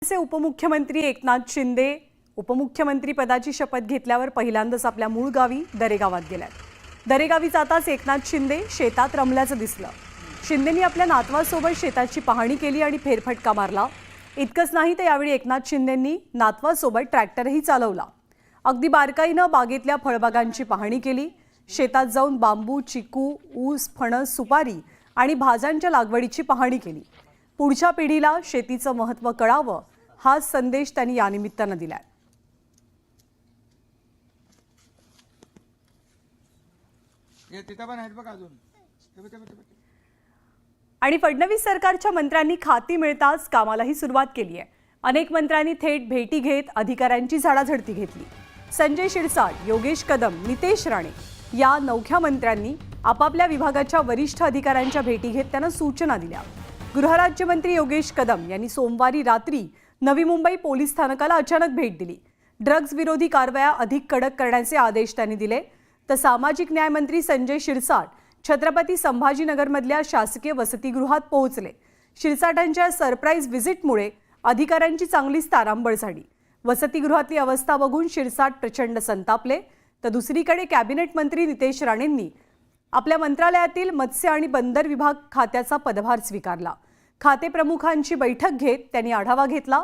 चे उपमुख्यमंत्री एकनाथ शिंदे उपमुख्यमंत्री पदाची शपथ घेतल्यावर पहिल्यांदाच आपल्या मूळ गावी दरेगावात गेल्यात। दरेगावी जाताच एकनाथ शिंदे शेतात रमल्याचं दिसलं। शिंदेंनी आपल्या नातवासोबत शेताची पाहणी केली आणि फेरफटका मारला। इतकंच नाही तर यावेळी एकनाथ शिंदेंनी नातवासोबत ट्रॅक्टरही चालवला। अगदी बारकाईनं बागेतल्या फळबागांची पाहणी केली। शेतात जाऊन बांबू, चिकू, ऊस, फणस, सुपारी आणि भाज्यांच्या लागवडीची पाहणी केली। पुढच्या पिढीला शेतीचं महत्त्व कळावं हा संदेश त्यांनी या निमित्तानं दिलाय। आणि फडणवीस सरकारच्या मंत्र्यांनी खाती मिळताच कामालाही सुरुवात केली आहे। अनेक मंत्र्यांनी थेट भेटी घेत अधिकाऱ्यांची झाडाझडती घेतली। संजय शिरसाट, योगेश कदम, नितेश राणे या नवख्या मंत्र्यांनी आपापल्या विभागाच्या वरिष्ठ अधिकाऱ्यांच्या भेटी घेत त्यांना सूचना दिल्या। गृहराज्यमंत्री योगेश कदम यांनी सोमवारी रात्री नवी मुंबई पोलीस स्थानकाला अचानक भेट दिली। ड्रग्ज विरोधी कारवाया अधिक कडक करण्याचे आदेश त्यांनी दिले। तर सामाजिक न्याय मंत्री संजय शिरसाट छत्रपती संभाजीनगरमधल्या शासकीय वसतिगृहात पोहोचले। शिरसाटांच्या सरप्राईज व्हिजिटमुळे अधिकाऱ्यांची चांगलीच तारांबळ झाली। वसतिगृहातली अवस्था बघून शिरसाट प्रचंड संतापले। तर दुसरीकडे कॅबिनेट मंत्री नितेश राणेंनी आपल्या मंत्रालयातील मत्स्य आणि बंदर विभाग खात्याचा पदभार स्वीकारला। खाते प्रमुखांची बैठक घेत त्यांनी आढावा घेतला।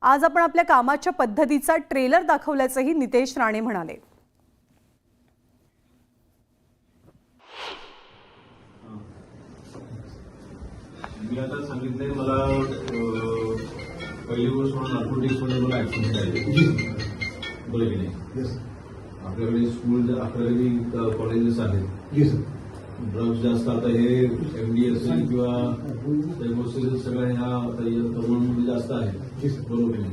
आज आपण आपल्या कामाच्या पद्धतीचा ट्रेलर दाखवल्याचंही नितेश राणे म्हणाले। मी आता सांगितले मला पहिली गोष्ट म्हणून नार्कोटिक्समध्ये मला ऍक्सिडेंट आहे बोला की नाही। आपल्याकडे स्कूल 11वी कॉलेजेस आहेत। ड्रग्ज जास्त आता हे एमडी असेल किंवा त्या गोष्टी सगळ्या ह्या तरुणांमध्ये जास्त आहे बरोबर नाही।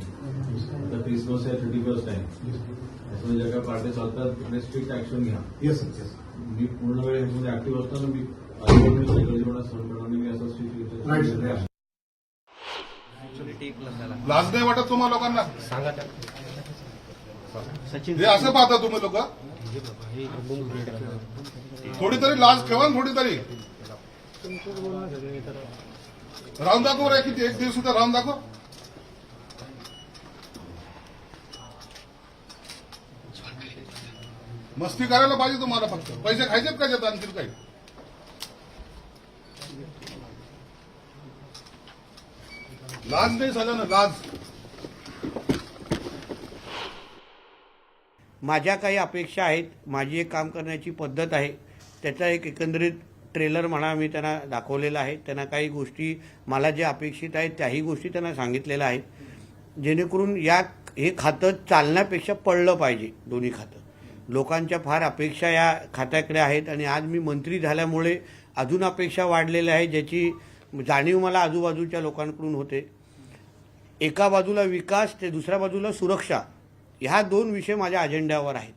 आता क्रिसमस आहे, 31 आहे, त्याच्यामध्ये ज्या काही पार्ट्या चालतात तिकडे स्ट्रिक्ट ऍक्शन घ्या। मी पूर्ण वेळ ह्याच्यामध्ये ऍक्टिव्ह असताना मी लाज नाही वाटत तुम्हा लोकांना? हे असं पाहता तुम्ही लोक? थोडी तरी लाज ठेवा, थोडी तरी राहून दाखव रे। किती एक दिवस सुद्धा राहून दाखव। मस्ती करायला पाहिजे तुम्हाला, फक्त पैसे खायचेत का त्यात आणखी काही? लाज नाही झालं ना, लाज। माझ्या काही अपेक्षा आहेत, माझी एक काम करण्याची पद्धत आहे, त्याचा एक एकंदरीत ट्रेलर म्हणा मी त्यांना दाखवलेला आहे। त्यांना काही गोष्टी मला जे अपेक्षित आहेत त्याही गोष्टी त्यांना सांगितलेल्या आहेत, जेणेकरून हे खातं चालण्यापेक्षा पडलं पाहिजे। दोन्ही खातं लोकांच्या फार अपेक्षा या खात्याकडे आहेत आणि आज मी मंत्री झाल्यामुळे अजून अपेक्षा वाढलेल्या आहेत, ज्याची जाणीव मला आजूबाजूच्या लोकांकडून होते। एका बाजूला विकास ते दुसऱ्या बाजूला सुरक्षा, ह्या दोन विषय माझ्या अजेंड्यावर आहेत।